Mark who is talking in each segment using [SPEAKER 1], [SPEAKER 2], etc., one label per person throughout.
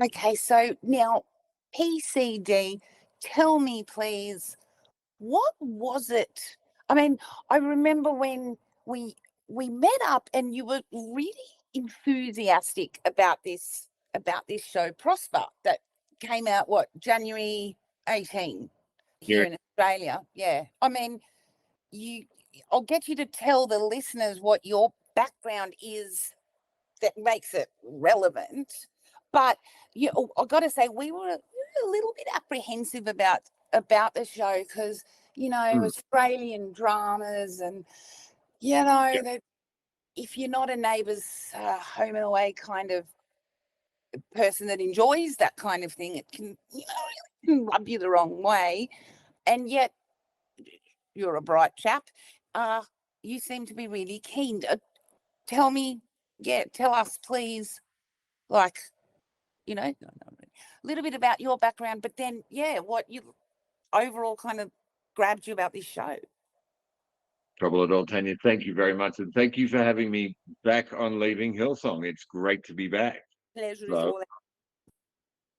[SPEAKER 1] Okay, so now PCD, tell me please, what was it? I mean, I remember when we we met up and you were really enthusiastic about this show Prosper that came out what, January 18
[SPEAKER 2] Yeah.
[SPEAKER 1] here in Australia. Yeah. I mean, you I'll get you to tell the listeners what your background is that makes it relevant. But I got to say, we were a little bit apprehensive about the show because
[SPEAKER 2] Mm.
[SPEAKER 1] Australian dramas, and
[SPEAKER 2] Yeah.
[SPEAKER 1] that if you're not a neighbour's home and away kind of person that enjoys that kind of thing, it can can rub you the wrong way. And yet, you're a bright chap. Uh, you seem to be really keen. Tell me, yeah, tell us, please, like, a little bit about your background, but then, yeah, what you overall kind of grabbed you about this show.
[SPEAKER 2] Trouble at all, Tanya. Thank you very much. And thank you for having me back on Leaving Hillsong. It's great to be back.
[SPEAKER 1] Pleasure is
[SPEAKER 2] So
[SPEAKER 1] all.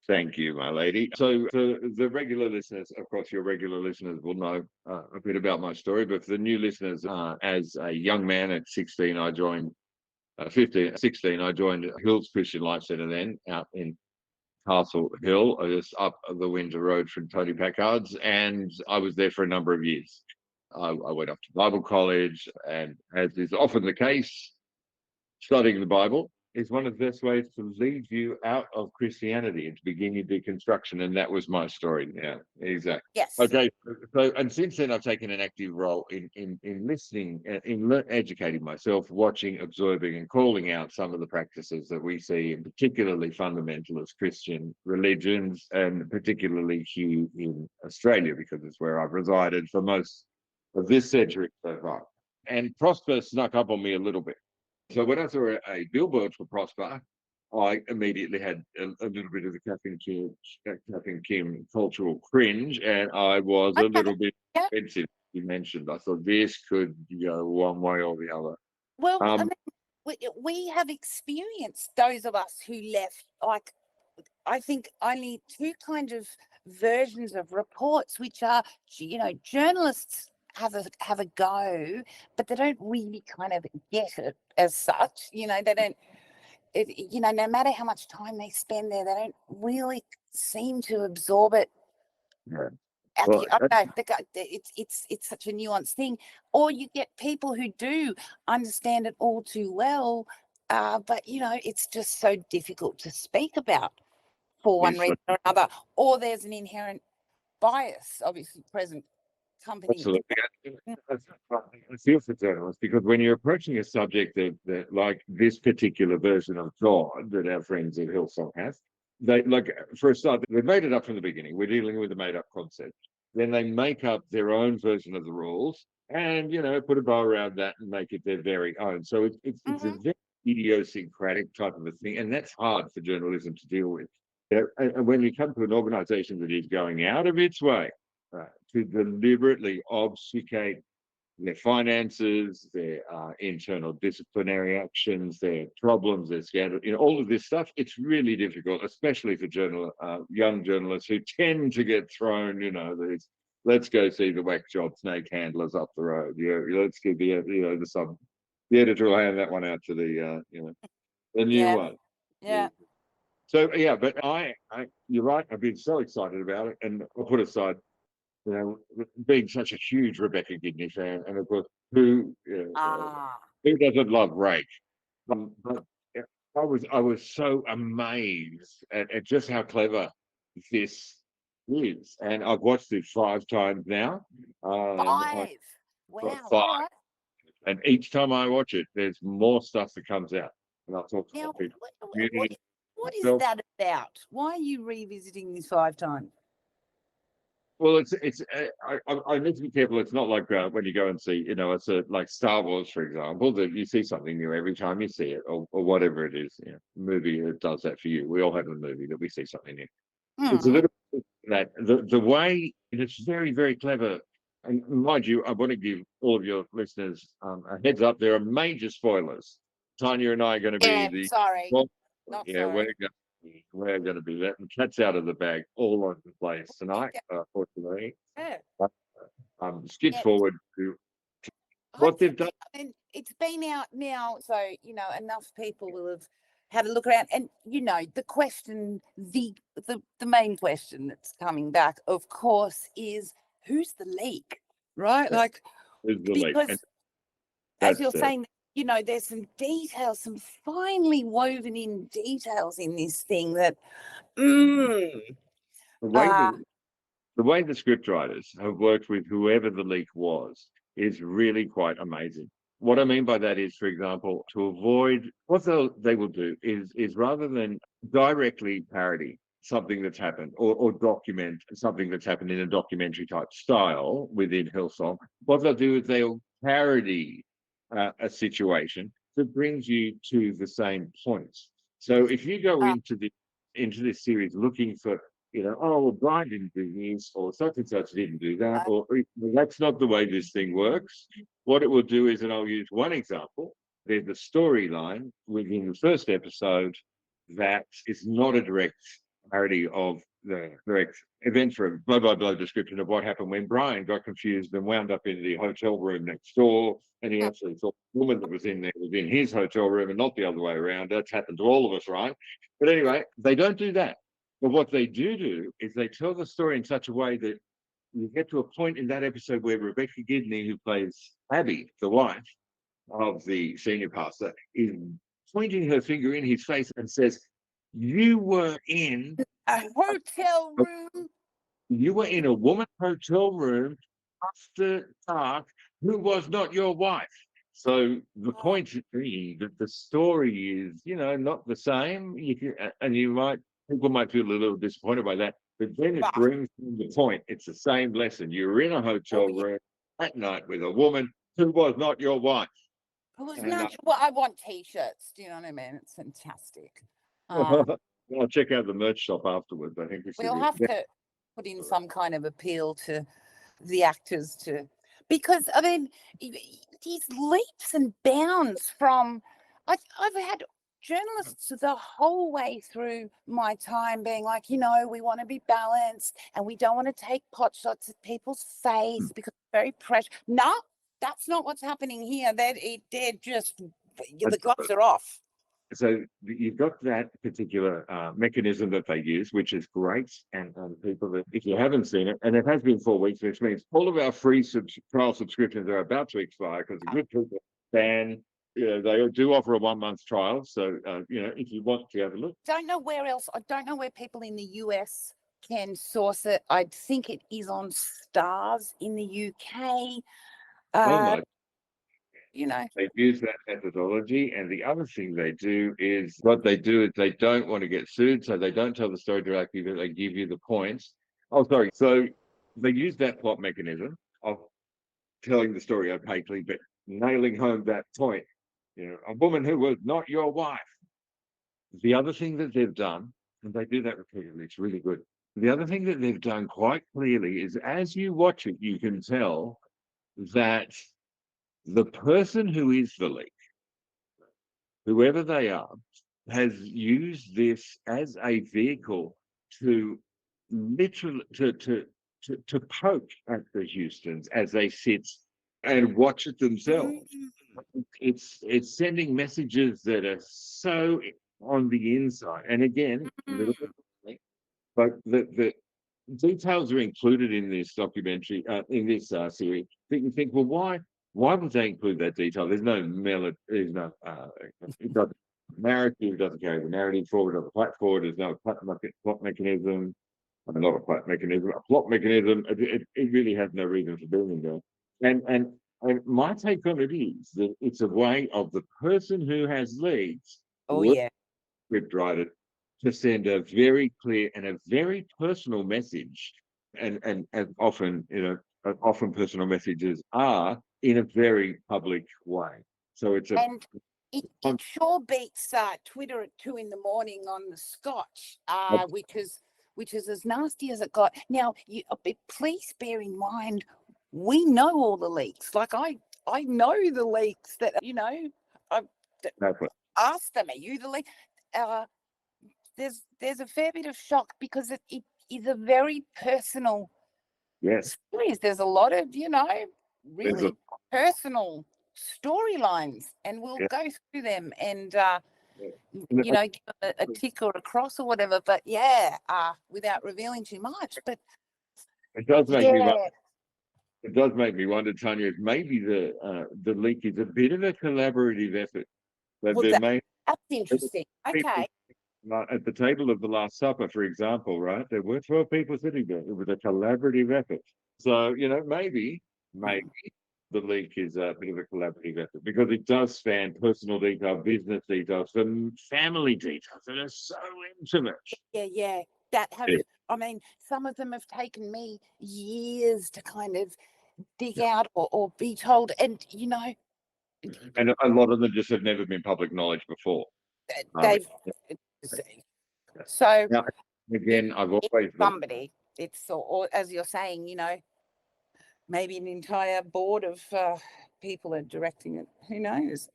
[SPEAKER 2] thank you, my lady. So for the regular listeners, of course, your regular listeners will know a bit about my story. But for the new listeners, as a young man at 16, I joined 16, I joined Hills Christian Life Centre then out in Castle Hill, just up the Windsor Road from Tony Packard's. And I was there for a number of years. I went off to Bible college, and as is often the case, studying the Bible is one of the best ways to lead you out of Christianity and to begin your deconstruction. And that was my story. Yeah, exactly.
[SPEAKER 1] Yes.
[SPEAKER 2] Okay, so and since then I've taken an active role in listening, educating myself, watching, observing, and calling out some of the practices that we see, in particularly fundamentalist Christian religions, and particularly here in Australia, because it's where I've resided for most of this century so far. And Prosper snuck up on me a little bit. So when I saw a billboard for Prosper, I immediately had a little bit of the Kath and Kim cultural cringe, and I was a
[SPEAKER 1] Okay.
[SPEAKER 2] little bit
[SPEAKER 1] Yeah.
[SPEAKER 2] defensive. You mentioned, I thought this could go one way or the other.
[SPEAKER 1] Well, I
[SPEAKER 2] Um,
[SPEAKER 1] mean, we have experienced, those of us who left, like, I think only two kind of versions of reports, which are, journalists have a go, but they don't really kind of get it as such. They don't. No matter how much time they spend there, they don't really seem to absorb it.
[SPEAKER 2] yeah. Well,
[SPEAKER 1] I don't know. It's such a nuanced thing. Or you get people who do understand it all too well, but it's just so difficult to speak about for one reason or another. Or there's an inherent bias, obviously present company.
[SPEAKER 2] absolutely. I feel for journalists because when you're approaching a subject that like this particular version of God that our friends at Hillsong have, they like for a start, they've made it up from the beginning. We're dealing with a made up concept. Then they make up their own version of the rules and put a bow around that and make it their very own. So it's a
[SPEAKER 1] Hmm.
[SPEAKER 2] very idiosyncratic type of a thing, and that's hard for journalism to deal with. And when you come to an organisation that is going out of its way to deliberately obfuscate their finances, their internal disciplinary actions, their problems, their scandal, all of this stuff. It's really difficult, especially for young journalists who tend to get thrown, these, let's go see the whack job snake handlers up the road. Let's give the editor will hand that one out to the new
[SPEAKER 1] Yeah,
[SPEAKER 2] one.
[SPEAKER 1] yeah.
[SPEAKER 2] So yeah, but you're right. I've been so excited about it, and I'll put aside being such a huge Rebecca Gibney fan, and of course,
[SPEAKER 1] Ah,
[SPEAKER 2] who doesn't love Rake? But I was so amazed at just how clever this is, and I've watched it 5 times now. I
[SPEAKER 1] 5.
[SPEAKER 2] got
[SPEAKER 1] Wow. All
[SPEAKER 2] 5,
[SPEAKER 1] right.
[SPEAKER 2] and each time I watch it, there's more stuff that comes out, and I'll talk to
[SPEAKER 1] Now,
[SPEAKER 2] more people,
[SPEAKER 1] what
[SPEAKER 2] community,
[SPEAKER 1] what is
[SPEAKER 2] myself.
[SPEAKER 1] that about? Why are you revisiting this 5 times?
[SPEAKER 2] Well, it's I need to be careful. It's not like when you go and see, it's like Star Wars, for example, that you see something new every time you see it, or whatever it is. Movie that does that for you. We all have a movie that we see something new. It's a
[SPEAKER 1] Hmm.
[SPEAKER 2] little bit that the way it's very very clever. And mind you, I want to give all of your listeners a heads up. There are major spoilers. Tanya and I are going to be
[SPEAKER 1] Yeah.
[SPEAKER 2] the
[SPEAKER 1] Sorry.
[SPEAKER 2] well,
[SPEAKER 1] Not
[SPEAKER 2] yeah, we're
[SPEAKER 1] sorry.
[SPEAKER 2] we're going to be letting cats out of the bag all over the place tonight, fortunately.
[SPEAKER 1] Yeah.
[SPEAKER 2] Skip
[SPEAKER 1] Yeah.
[SPEAKER 2] forward to
[SPEAKER 1] I
[SPEAKER 2] what they've done.
[SPEAKER 1] mean, it's been out now, so enough people will have had a look around. And the question, the main question that's coming back, of course, is who's the leak, right? Like,
[SPEAKER 2] Is the leak.
[SPEAKER 1] because
[SPEAKER 2] And
[SPEAKER 1] as you're
[SPEAKER 2] that's
[SPEAKER 1] saying, there's some details, some finely woven in details in this thing that,
[SPEAKER 2] the way
[SPEAKER 1] uh,
[SPEAKER 2] the way the scriptwriters have worked with whoever the leak was is really quite amazing. What I mean by that is, for example, to avoid what they will do is rather than directly parody something that's happened or document something that's happened in a documentary type style within Hillsong, what they'll do is they'll parody a situation that brings you to the same points. So if you go into this series looking for oh, well, Brian didn't do this, or such and such didn't do that, or that's not the way this thing works. What it will do is, and I'll use one example, there's a storyline within the first episode that is not a direct parody of the direct events for a blow-by-blow description of what happened when Brian got confused and wound up in the hotel room next door, and he actually thought the woman that was in there was in his hotel room and not the other way around. That's happened to all of us, right? But anyway, they don't do that. But what they do is they tell the story in such a way that you get to a point in that episode where Rebecca Gibney, who plays Abby, the wife of the senior pastor, is pointing her finger in his face and says, "You were in
[SPEAKER 1] a hotel room."
[SPEAKER 2] you were in a woman's hotel room after dark who was not your wife." So the point being that the story is, not the same. And people might feel a little disappointed by that, but then it brings the point. It's the same lesson. You're in a hotel room at night with a woman who was not your wife.
[SPEAKER 1] It was not. Well, I want T-shirts. Do you know what I mean? It's fantastic.
[SPEAKER 2] I'll check out the merch shop afterwards. I think
[SPEAKER 1] We'll have to put in some kind of appeal to the actors because I mean, these leaps and bounds from. I've had journalists the whole way through my time being like, we want to be balanced and we don't want to take pot shots at people's face because it's very precious. No, that's not what's happening here. They're just the gloves are off.
[SPEAKER 2] So you've got that particular mechanism that they use, which is great. And people that, if you haven't seen it, and it has been 4 weeks, which means all of our free trial subscriptions are about to expire because the good people they do offer a 1-month trial. So, if you want to have a look.
[SPEAKER 1] Don't know where else. I don't know where people in the US can source it. I think it is on Stars in the UK.
[SPEAKER 2] They use that methodology, and the other thing they do is they don't want to get sued, so they don't tell the story directly, but they give you the points. Oh, sorry. So they use that plot mechanism of telling the story opaquely, but nailing home that point. A woman who was not your wife. The other thing that they've done, and they do that repeatedly, it's really good. The other thing that they've done quite clearly is as you watch it, you can tell that the person who is the leak, whoever they are, has used this as a vehicle to literally to poke at the Houstons as they sit and watch it themselves. It's sending messages that are so on the inside. And again, a little bit, but the details are included in this documentary, in this series, that you think, well, why would they include that detail? There's no there's no, it doesn't narrative, doesn't carry the narrative forward or the plot forward. There's no plot mechanism. I mean, not a plot mechanism, a plot mechanism. It really has no reason for being there. And my take on it is that it's a way of the person who has leads.
[SPEAKER 1] Oh yeah.
[SPEAKER 2] Script writer to send a very clear and a very personal message, and often often personal messages are in a very public way. So it
[SPEAKER 1] sure beats Twitter at 2 a.m. on the Scotch, which is as nasty as it got. Now, please bear in mind, we know all the leaks. Like I know the leaks that I've asked them. Are you the leak? there's a fair bit of shock because it is a very personal
[SPEAKER 2] Yes.
[SPEAKER 1] series. There's a lot of,
[SPEAKER 2] There's a,
[SPEAKER 1] really personal storylines, and we'll
[SPEAKER 2] yeah,
[SPEAKER 1] go through them and
[SPEAKER 2] yeah. And
[SPEAKER 1] give them a tick or a cross or whatever. But without revealing too much. But
[SPEAKER 2] it does make me wonder.
[SPEAKER 1] yeah,
[SPEAKER 2] It does make me wonder, Tanya, if maybe the leak is a bit of a collaborative effort. That
[SPEAKER 1] well,
[SPEAKER 2] there may
[SPEAKER 1] that's interesting.
[SPEAKER 2] people
[SPEAKER 1] Okay.
[SPEAKER 2] at the table of the Last Supper, for example, right? There were 12 people sitting there. It was a collaborative effort. So, maybe the leak is a bit of a collaborative effort because it does span personal detail, business details, and family details that are so intimate.
[SPEAKER 1] Yeah. That have,
[SPEAKER 2] Yeah.
[SPEAKER 1] I mean, some of them have taken me years to kind of dig out or be told. And,
[SPEAKER 2] And a lot of them just have never been public knowledge before.
[SPEAKER 1] they've,
[SPEAKER 2] Yeah.
[SPEAKER 1] so
[SPEAKER 2] Now,
[SPEAKER 1] if
[SPEAKER 2] again, I've always
[SPEAKER 1] somebody, or as you're saying, maybe an entire board of people are directing it. Who knows?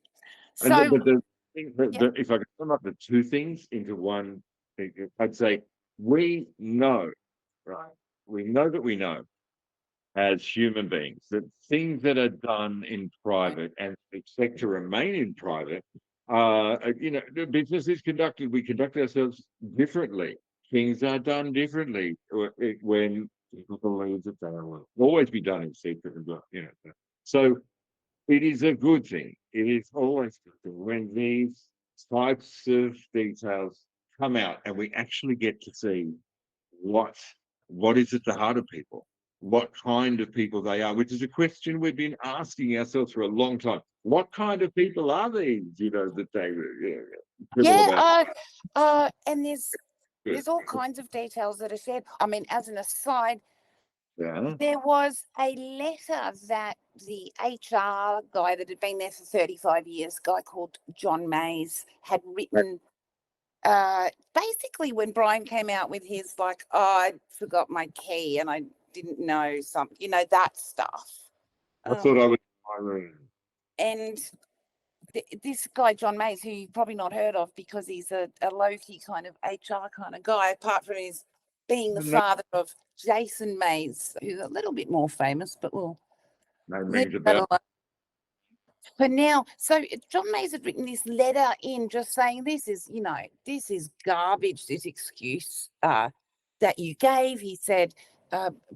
[SPEAKER 2] and
[SPEAKER 1] So,
[SPEAKER 2] but the thing,
[SPEAKER 1] yeah,
[SPEAKER 2] if I could sum up the two things into one, I'd say we know, right? We know that we know as human beings that things that are done in private and expect to remain in private, the business is conducted. We conduct ourselves differently. Things are done differently when people believe that they will always be done in secret. So it is a good thing. It is always a good thing when these types of details come out and we actually get to see what what is at the heart of people, what kind of people they are, which is a question we've been asking ourselves for a long time. What kind of people are these? That they dribble about.
[SPEAKER 1] and there's all kinds of details that are shared. I mean, as an aside,
[SPEAKER 2] Yeah.
[SPEAKER 1] there was a letter that the HR guy that had been there for 35 years, a guy called John Mays, had written. Basically, when Brian came out with his I forgot my key and I didn't know something, that stuff.
[SPEAKER 2] I thought I was in my room.
[SPEAKER 1] And this guy, John Mays, who you've probably not heard of because he's a low-key kind of HR kind of guy, apart from his being the
[SPEAKER 2] No,
[SPEAKER 1] father of Jason Mays, who's a little bit more famous, but we'll
[SPEAKER 2] no
[SPEAKER 1] leave
[SPEAKER 2] rings
[SPEAKER 1] that
[SPEAKER 2] about.
[SPEAKER 1] alone for now. So John Mays had written this letter in just saying this is garbage, this excuse that you gave. He said,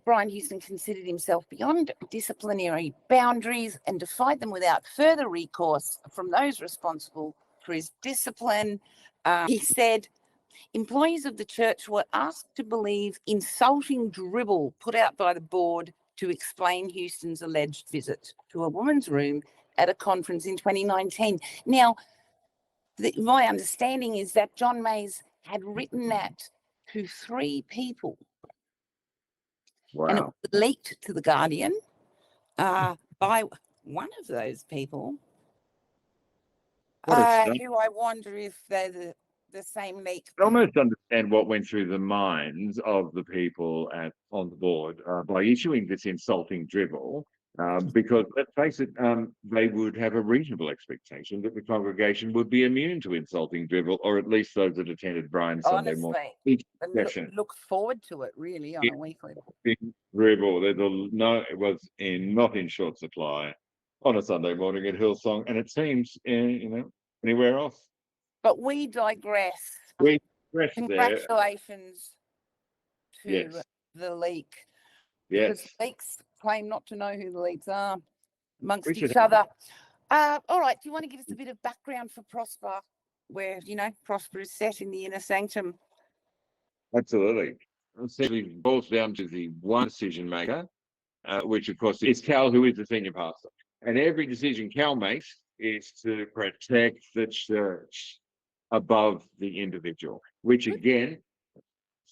[SPEAKER 1] Brian Houston considered himself beyond disciplinary boundaries and defied them without further recourse from those responsible for his discipline. He said, employees of the church were asked to believe insulting dribble put out by the board to explain Houston's alleged visit to a woman's room at a conference in 2019. Now, my understanding is that John Mays had written that to 3 people. And it
[SPEAKER 2] Wow.
[SPEAKER 1] was leaked to The Guardian by one of those people,
[SPEAKER 2] What a stuff.
[SPEAKER 1] who I wonder if they're the same leak.
[SPEAKER 2] I almost understand what went through the minds of the people on the board by issuing this insulting dribble, because let's face it, they would have a reasonable expectation that the congregation would be immune to insulting dribble, or at least those that attended Brian's Sunday morning
[SPEAKER 1] Honestly,
[SPEAKER 2] each
[SPEAKER 1] and
[SPEAKER 2] session.
[SPEAKER 1] look forward to it really on a weekly.
[SPEAKER 2] Dribble, it was not in short supply on a Sunday morning at Hillsong, and it seems anywhere else.
[SPEAKER 1] But we digress.
[SPEAKER 2] We rest there.
[SPEAKER 1] Congratulations to
[SPEAKER 2] Yes.
[SPEAKER 1] the leak, because
[SPEAKER 2] Yes.
[SPEAKER 1] leaks claim not to know who the leaks are amongst
[SPEAKER 2] We should
[SPEAKER 1] each other. All right, do you want to give us a bit of background for Prosper, where Prosper is set in the inner sanctum?
[SPEAKER 2] absolutely. Essentially boils down to the one decision maker, which of course is Cal, who is the senior pastor. And every decision Cal makes is to protect the church above the individual, which again,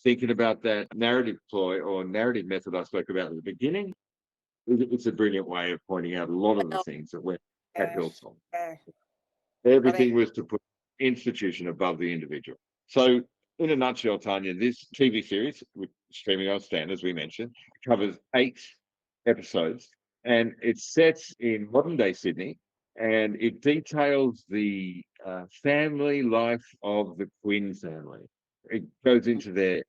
[SPEAKER 2] thinking about that narrative ploy or narrative method I spoke about at the beginning, it's a brilliant way of pointing out a lot of the things that went at Hillsong. Everything was to put institution above the individual. So, in a nutshell, Tanya, this TV series, which is streaming on Stan, as we mentioned, covers 8 episodes, and it's set in modern day Sydney, and it details the family life of the Quinn family. it goes into their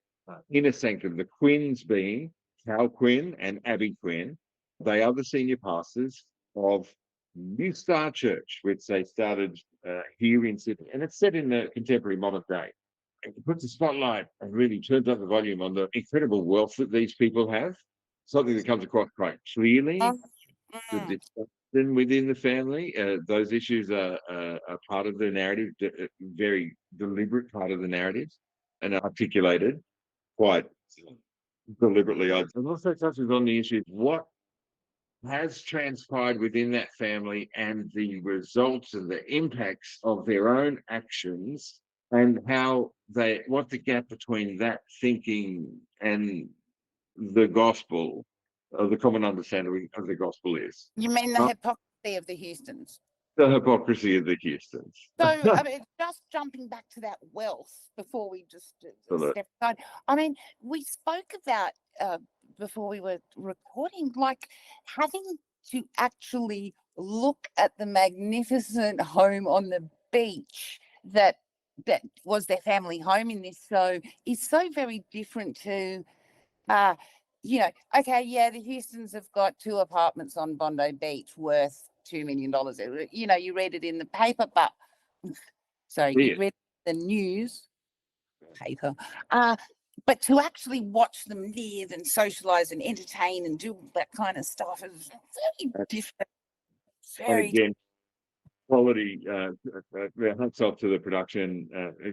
[SPEAKER 2] inner sanctum. The Quinns being Cal Quinn and Abby Quinn. They are the senior pastors of New Star Church, which they started here in Sydney. And it's set in the contemporary modern day. It puts a spotlight and really turns up the volume on the incredible wealth that these people have. Something that comes across quite clearly. The dysfunction within the family, those issues are part of the narrative, very deliberate part of the narrative, and articulated quite deliberately. It also touches on the issue of what has transpired within that family and the results and the impacts of their own actions, and what the gap between that thinking and the gospel, the common understanding of the gospel is.
[SPEAKER 1] You mean the hypocrisy of the Houstons?
[SPEAKER 2] The hypocrisy of the Houstons.
[SPEAKER 1] So, I mean, just jumping back to that wealth before we just step aside. I mean, we spoke about before we were recording, like having to actually look at the magnificent home on the beach that was their family home in this show is so very different to okay, yeah, the Houstons have got 2 apartments on Bondi Beach worth $2 million. You read it in the paper, but you read the news paper. But to actually watch them live and socialize and entertain and do that kind of stuff is very different.
[SPEAKER 2] And again, quality, hats off to the production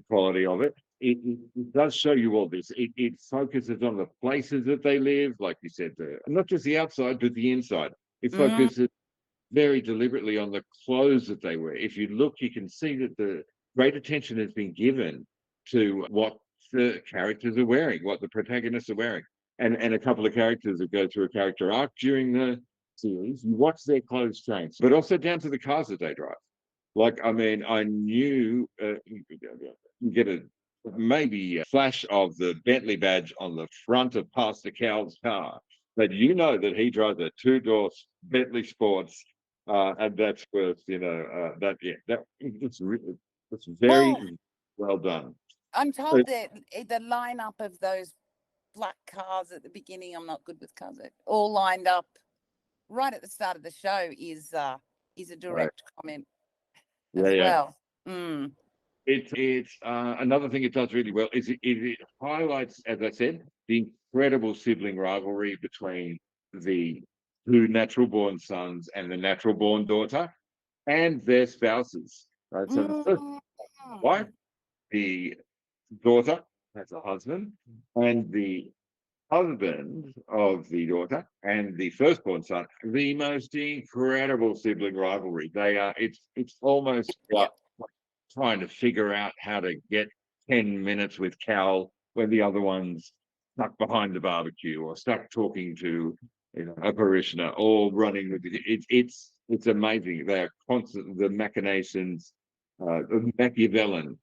[SPEAKER 2] quality of it. It does show you all this. It focuses on the places that they live, like you said, not just the outside, but the inside. It focuses very deliberately on the clothes that they wear. If you look, you can see that the great attention has been given to what the characters are wearing, what the protagonists are wearing. And a couple of characters that go through a character arc during the series, you watch their clothes change, but also down to the cars that they drive. Like, I mean, I knew you get maybe a flash of the Bentley badge on the front of Pastor Cal's car, but that he drives a 2-door Bentley Sports, and that's worth, it's very well done.
[SPEAKER 1] I'm told that the lineup of those black cars at the beginning, I'm not good with cars, all lined up right at the start of the show is a direct comment as well.
[SPEAKER 2] It's another thing it does really well is it highlights, as I said, the incredible sibling rivalry between the 2 natural-born sons and the natural-born daughter and their spouses. Right? So the first wife, the daughter has a husband, and the husband of the daughter and the firstborn son, the most incredible sibling rivalry. They are. It's almost like trying to figure out how to get 10 minutes with Cal when the other one's stuck behind the barbecue or stuck talking to a parishioner or running with it. It's amazing. They are constant. The machinations, the Machiavellian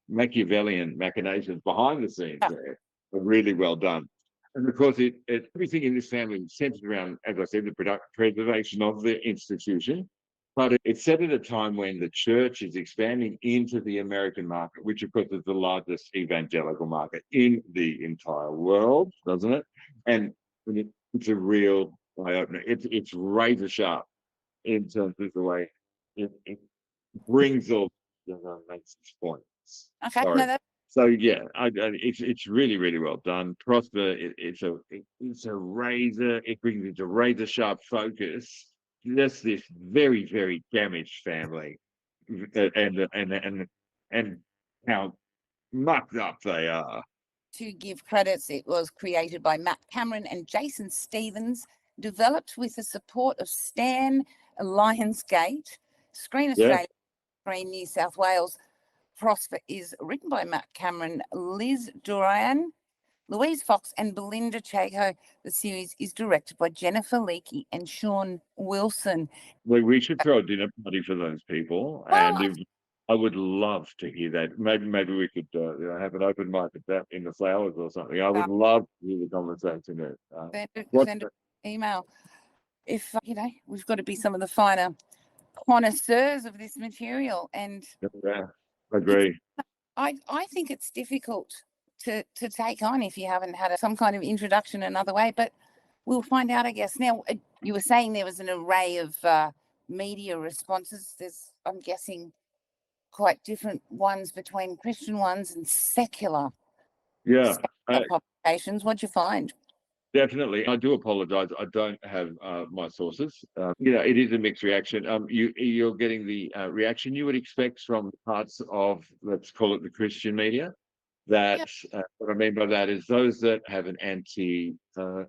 [SPEAKER 2] machinations behind the scenes there are really well done. And of course, everything in this family is centered around, as I said, the preservation of the institution. But it's set at a time when the church is expanding into the American market, which, of course, is the largest evangelical market in the entire world, doesn't it? And it's a real eye-opener. It's razor sharp in terms of the way it brings all makes its points.
[SPEAKER 1] Okay,
[SPEAKER 2] sorry. So yeah, it's really, really well done. Prosper, it's a razor. It brings into razor sharp focus just this very, very damaged family, and how mucked up they are.
[SPEAKER 1] To give credits, it was created by Matt Cameron and Jason Stevens, developed with the support of Stan Lionsgate, Screen Australia, Screen New South Wales. Prosper is written by Matt Cameron, Liz Dorian, Louise Fox, and Belinda Chaco. The series is directed by Jennifer Leakey and Sean Wilson.
[SPEAKER 2] We should throw a dinner party for those people, and I would love to hear that. Maybe we could have an open mic at that in the Flowers or something. I would love to hear the conversation there.
[SPEAKER 1] Send an email. If we've got to be some of the finer connoisseurs of this material, and
[SPEAKER 2] agree.
[SPEAKER 1] I think it's difficult to take on if you haven't had some kind of introduction another way. But we'll find out, I guess. Now, you were saying there was an array of media responses. There's, I'm guessing, quite different ones between Christian ones and secular
[SPEAKER 2] Yeah,
[SPEAKER 1] publications. What'd you find?
[SPEAKER 2] definitely. I do apologise. I don't have my sources. It is a mixed reaction. You're getting the reaction you would expect from parts of, let's call it, the Christian media. That what I mean by that is those that have an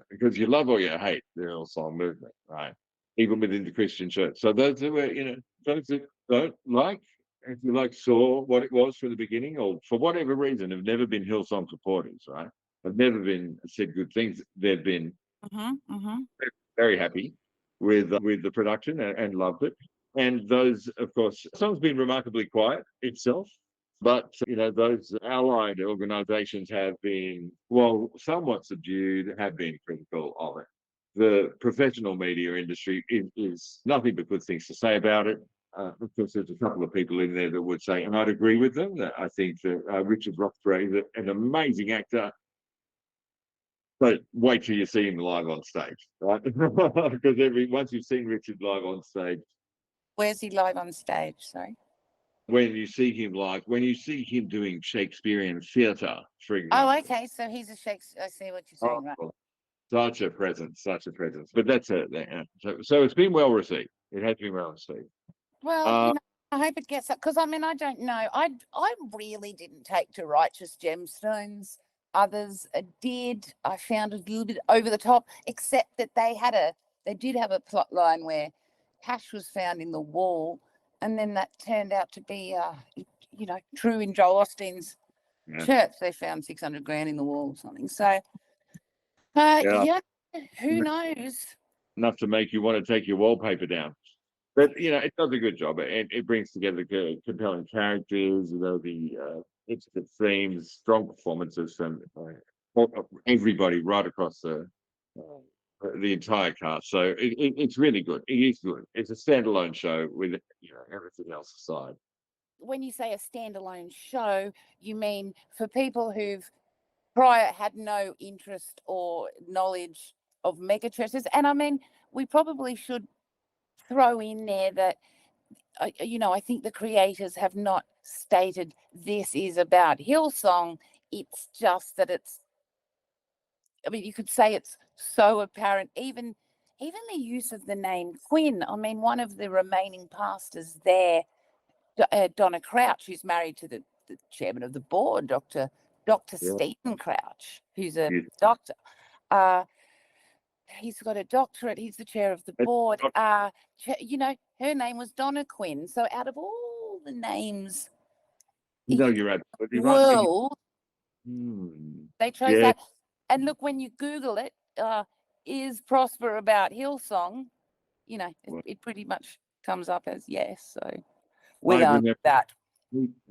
[SPEAKER 2] because you love or you hate the Hillsong movement, right? Even within the Christian church. So those that were, those that don't like, if you like, saw what it was from the beginning, or for whatever reason, have never been Hillsong supporters, right? Have never been said good things. They've been very happy with the production and loved it. And those, of course, the song's been remarkably quiet itself. But, those allied organisations have been, well, somewhat subdued, have been critical of it. The professional media industry is nothing but good things to say about it. Of course, there's a couple of people in there that would say, and I'd agree with them, that I think that Richard Roxborough is an amazing actor. But wait till you see him live on stage, right? Because once you've seen Richard live on stage.
[SPEAKER 1] Where's he live on stage? Sorry.
[SPEAKER 2] When you see him live, when you see him doing Shakespearean theatre, for example.
[SPEAKER 1] Oh, okay. So he's a Shakespeare. I see what you're saying, right?
[SPEAKER 2] Such a presence, such a presence. But that's it. So it's been well received. It has been well received.
[SPEAKER 1] Well, I hope it gets up, because I don't know. I really didn't take to Righteous Gemstones. Others did. I found it a little bit over the top, except that they did have a plot line where cash was found in the wall, and then that turned out to be, true in Joel Osteen's church. They found 600 grand in the wall or something. So, who knows?
[SPEAKER 2] Enough to make you want to take your wallpaper down. But, it does a good job. It brings together compelling characters, the intricate themes, strong performances from everybody right across the entire cast. So it's really good. It is good. It's a standalone show with everything else aside.
[SPEAKER 1] When you say a standalone show, you mean for people who've prior had no interest or knowledge of mega churches? And we probably should throw in there that I think the creators have not stated this is about Hillsong. It's just that you could say it's so apparent. Even the use of the name Quinn. One of the remaining pastors there, Donna Crouch, who's married to the chairman of the board, Dr. Stephen Crouch, who's a doctor. He's got a doctorate. He's the chair of the board. Her name was Donna Quinn. So out of all the names,
[SPEAKER 2] you're absolutely
[SPEAKER 1] right. They chose that. And look, when you Google it, is Prosper about Hillsong? It pretty much comes up as yes. So we are that.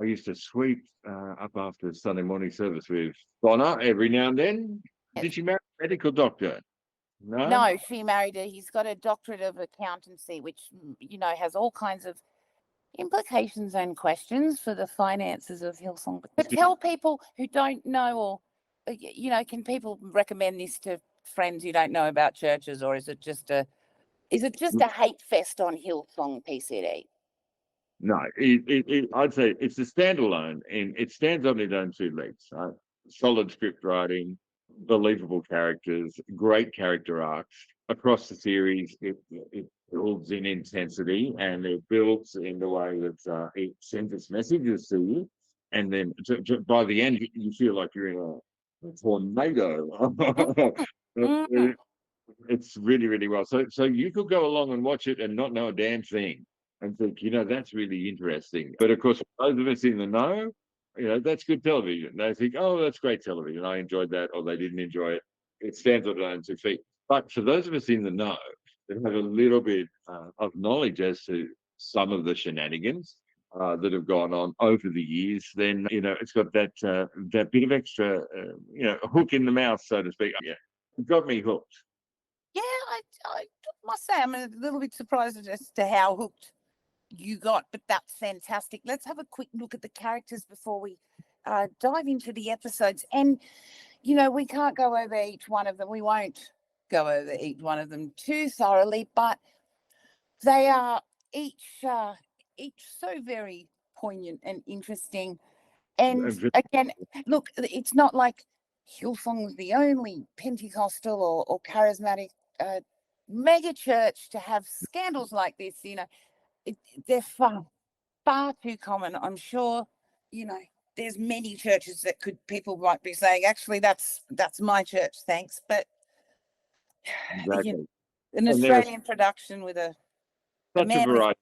[SPEAKER 2] I used to sweep up after Sunday morning service with Donna every now and then. Yes. Did she marry a medical doctor?
[SPEAKER 1] No, she married he's got a doctorate of accountancy, which, has all kinds of implications and questions for the finances of Hillsong. But tell people who don't know, or, can people recommend this to friends who don't know about churches, or is it just a hate fest on Hillsong PCD?
[SPEAKER 2] No, I'd say it's a standalone, and it stands on its own two legs. Right? Solid script writing, believable characters, great character arcs across the series. It builds in intensity, and it builds in the way that it sends its messages to you, and then by the end you feel like you're in a tornado. It's really, really well. So you could go along and watch it and not know a damn thing, and think, that's really interesting. But of course, those of us in the know, that's good television. They think, oh, that's great television. I enjoyed that, or they didn't enjoy it. It stands on its own 2 feet. But for those of us in the know that have a little bit of knowledge as to some of the shenanigans that have gone on over the years, then it's got that bit of extra, hook in the mouth, so to speak. Yeah, it got me hooked.
[SPEAKER 1] Yeah, I must say I'm a little bit surprised as to how hooked you got, but that's fantastic. Let's have a quick look at the characters before we dive into the episodes. And, we can't go over each one of them. We won't go over each one of them too thoroughly, but they are each so very poignant and interesting. And again, look, it's not like Hillsong was the only Pentecostal or charismatic mega church to have scandals like this. They're far too common. I'm sure, there's many churches that people might be saying, actually, that's my church, thanks. But
[SPEAKER 2] Exactly.
[SPEAKER 1] an
[SPEAKER 2] And there's
[SPEAKER 1] Australian production with a
[SPEAKER 2] such a
[SPEAKER 1] man with
[SPEAKER 2] variety.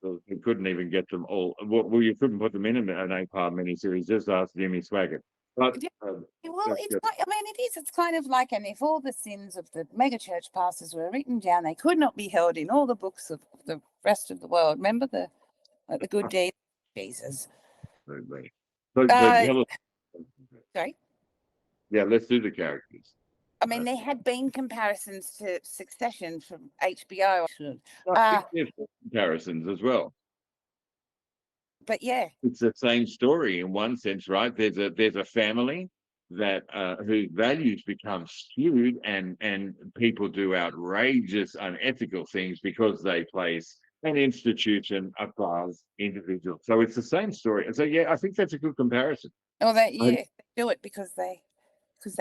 [SPEAKER 2] You couldn't even get them all. Well, you couldn't put them in an 8-part miniseries. Just ask Jimmy Swaggart. But
[SPEAKER 1] well,
[SPEAKER 2] that's
[SPEAKER 1] it's
[SPEAKER 2] good.
[SPEAKER 1] like, it is. It's kind of like, and if all the sins of the megachurch pastors were written down, they could not be held in all the books of the rest of the world. Remember the good deeds of Jesus.
[SPEAKER 2] Absolutely. So tell us.
[SPEAKER 1] Sorry?
[SPEAKER 2] Yeah, let's do the characters.
[SPEAKER 1] There had been comparisons to Succession from HBO.
[SPEAKER 2] I think there's comparisons as well.
[SPEAKER 1] But yeah,
[SPEAKER 2] it's the same story in one sense, right? There's a family that whose values become skewed, and people do outrageous, unethical things because they place an institution above individuals. So it's the same story. And so yeah, I think that's a good comparison.
[SPEAKER 1] they do it because they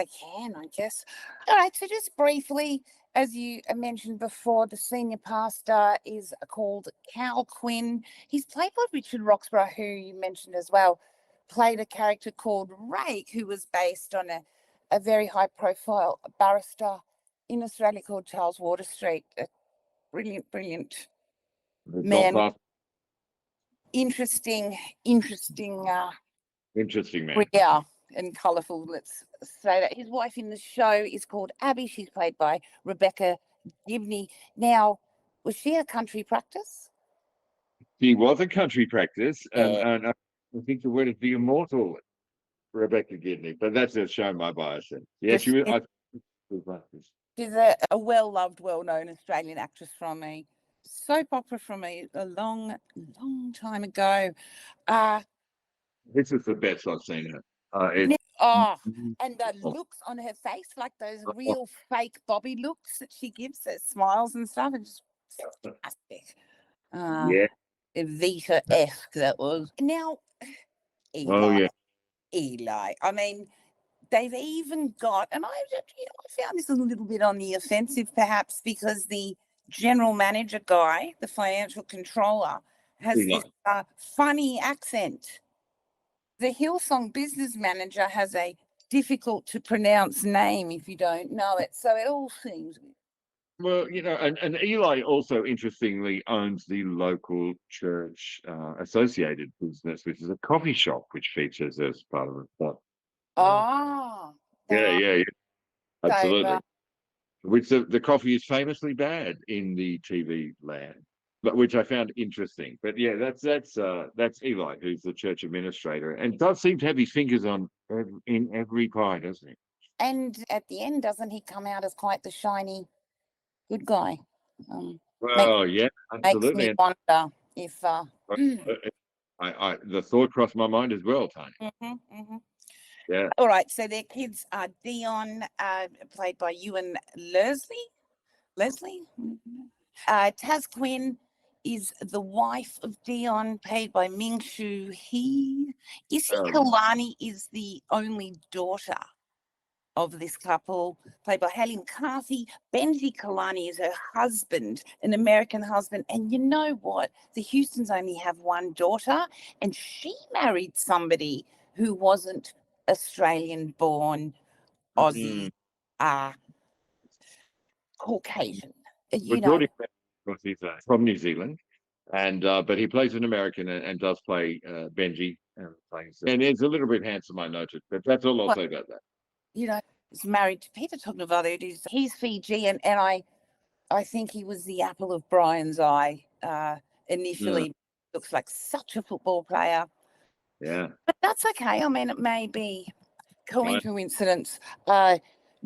[SPEAKER 1] can, I guess. All right, so just briefly, as you mentioned before, the senior pastor is called Cal Quinn. He's played by Richard Roxborough, who you mentioned as well, played a character called Rake, who was based on a very high-profile barrister in Australia called Charles Waterstreet. A brilliant man. Interesting
[SPEAKER 2] man.
[SPEAKER 1] Yeah, and colourful, let's say that. His wife in the show is called Abby. She's played by Rebecca Gibney. Now, was she a country practice?
[SPEAKER 2] She was a country practice,
[SPEAKER 1] Yeah.
[SPEAKER 2] and I think the word is the immortal Rebecca Gibney, but that's just showing my bias. Yeah, she was.
[SPEAKER 1] She's a well-loved, well-known Australian actress from a soap opera from a long time ago.
[SPEAKER 2] This is the best I've seen her.
[SPEAKER 1] And the looks on her face, like those real fake Bobby looks that she gives, her smiles and stuff, and just fantastic.
[SPEAKER 2] Yeah.
[SPEAKER 1] Evita F, that was. Now, Eli.
[SPEAKER 2] Oh yeah.
[SPEAKER 1] Eli. They've even got, and I found this a little bit on the offensive, perhaps, because the general manager guy, the financial controller, has
[SPEAKER 2] Eli.
[SPEAKER 1] this funny accent. The Hillsong business manager has a difficult to pronounce name if you don't know it. So it all seems.
[SPEAKER 2] Well, and Eli also interestingly owns the local church associated business, which is a coffee shop, which features as part of it. Yeah. Absolutely.
[SPEAKER 1] So,
[SPEAKER 2] which the coffee is famously bad in the TV land, but which I found interesting. But yeah, that's Eli, who's the church administrator, and does seem to have his fingers in every pie, doesn't he?
[SPEAKER 1] And at the end, doesn't he come out as quite the shiny good guy?
[SPEAKER 2] Yeah, absolutely.
[SPEAKER 1] Makes me wonder if
[SPEAKER 2] the thought crossed my mind as well, Tony. Yeah.
[SPEAKER 1] All right, so their kids are Dion, played by Ewan Leslie. Taz Quinn is the wife of Dion, played by Ming Shu He. Issy Kalani is the only daughter of this couple, played by Haley McCarthy. Benji Kalani is her husband, an American husband. And you know what? The Houstons only have one daughter, and she married somebody who wasn't Australian-born, Aussie, Caucasian.
[SPEAKER 2] He's from New Zealand, and but he plays an American and does play Benji, and is a little bit handsome, I noted. But that's all I'll say about that.
[SPEAKER 1] He's married to Peter Tognavallo. He's Fijian, and I think he was the apple of Brian's eye initially. Looks like such a football player.
[SPEAKER 2] Yeah.
[SPEAKER 1] But that's okay. It may be coincidence.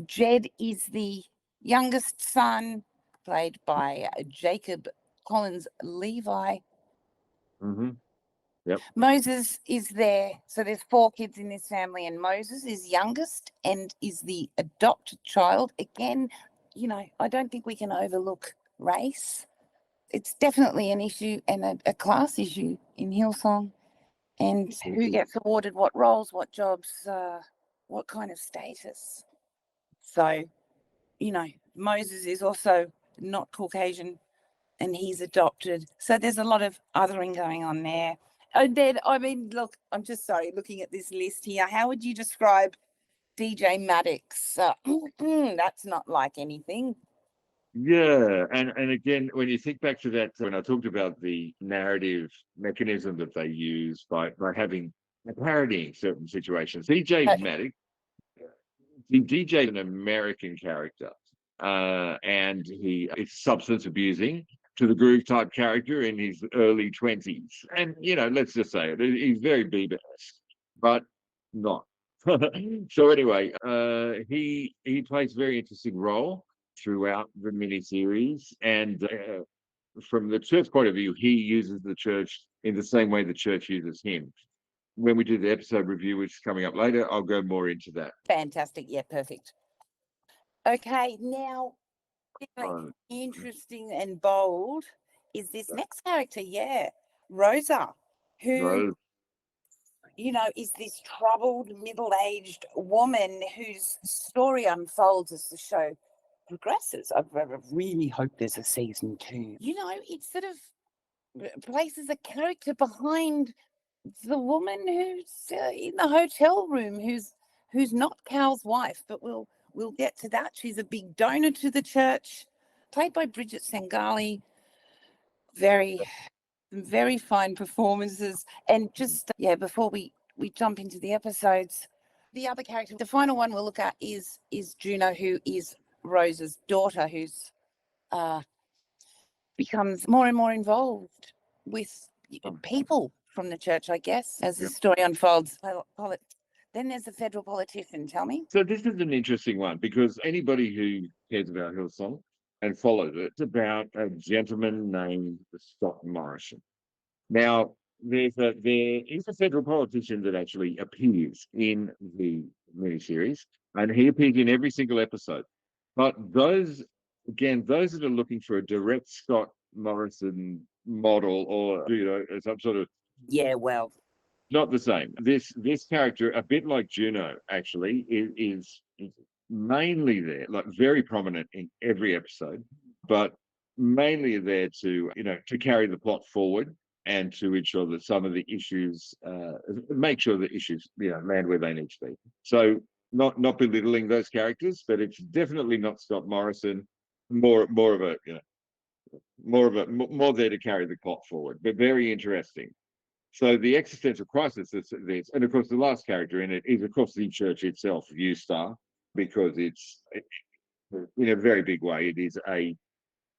[SPEAKER 1] Jed is the youngest son, played by Jacob Collins Levi. Moses is there. So there's 4 kids in this family, and Moses is youngest and is the adopted child. Again, you know, I don't think we can overlook race. It's definitely an issue and a class issue in Hillsong, and who gets awarded what roles, what jobs, what kind of status. So, you know, Moses is also not Caucasian and he's adopted. So there's a lot of othering going on there. And then, I mean, look, I'm just sorry, looking at this list here. How would you describe DJ Maddox? That's not like anything.
[SPEAKER 2] Yeah, and again, when you think back to that, when I talked about the narrative mechanism that they use by parodying certain situations, DJ Maddox, the DJ is an American character, and he is substance abusing to the groove type character in his early 20s, and you know, let's just say it, he's very Bieber-esque, but not. So anyway, he plays a very interesting role throughout the miniseries, and from the church point of view, he uses the church in the same way the church uses him. When we do the episode review, which is coming up later, I'll go more into that.
[SPEAKER 1] Fantastic. Yeah, perfect. Okay, now, interesting and bold is this next character, Rosa, who, you know, is this troubled middle-aged woman whose story unfolds as the show progresses. I really hope there's a season 2. You know, it sort of places a character behind the woman who's in the hotel room, who's not Cal's wife, but we'll get to that. She's a big donor to the church, played by Bridget Sangali. Very fine performances. And just before we jump into the episodes, the other character, the final one we'll look at is Juno, who is Rosa's daughter, who's becomes more and more involved with people from the church, I guess, as the story unfolds. Then there's the federal politician. Tell me.
[SPEAKER 2] So this is an interesting one, because anybody who cares about Hillsong and follows it, it's about a gentleman named Scott Morrison. Now, there is a federal politician that actually appears in the miniseries, and he appears in every single episode. But those that are looking for a direct Scott Morrison model, or you know, some sort of not the same. This character, a bit like Juno, actually, is mainly there, like very prominent in every episode, but mainly there to, you know, to carry the plot forward and to ensure that some of the issues, make sure the issues, you know, land where they need to be. So not belittling those characters, but it's definitely not Scott Morrison. More of a, you know, more there to carry the plot forward, but very interesting. So the existential crisis is this, and of course the last character in it is, of course, the church itself, U-Star, because it's, in a very big way, it is a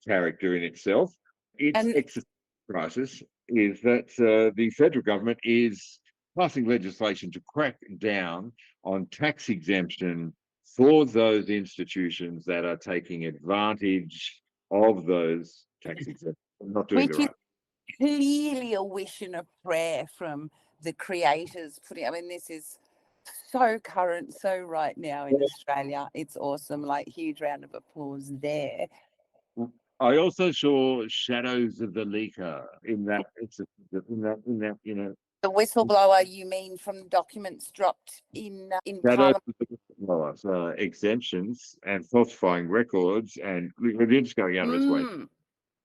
[SPEAKER 2] character in itself. Its existential crisis is that the federal government is passing legislation to crack down on tax exemption for those institutions that are taking advantage of those tax exemptions, not doing the right.
[SPEAKER 1] Clearly a wish and a prayer from the creators. I mean, this is so current, so right now in Australia. It's awesome. Like, huge round of applause there.
[SPEAKER 2] I also saw Shadows of the Leaker in that. You know.
[SPEAKER 1] The whistleblower, you mean, from documents dropped in
[SPEAKER 2] Parliament? Exemptions and falsifying records, and we're just going out of its way.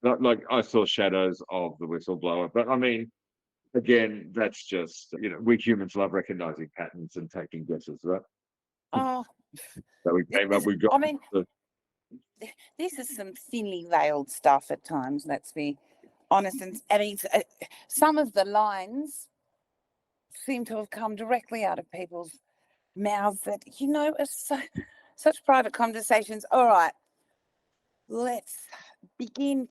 [SPEAKER 2] Not like I saw Shadows of the Whistleblower, but I mean, again, that's just, you know, we humans love recognizing patterns and taking guesses, right?
[SPEAKER 1] Oh,
[SPEAKER 2] so we came up. We got.
[SPEAKER 1] I mean, this is some thinly veiled stuff at times. Let's be honest. And I mean, some of the lines seem to have come directly out of people's mouths that, you know, are such private conversations. All right, let's begin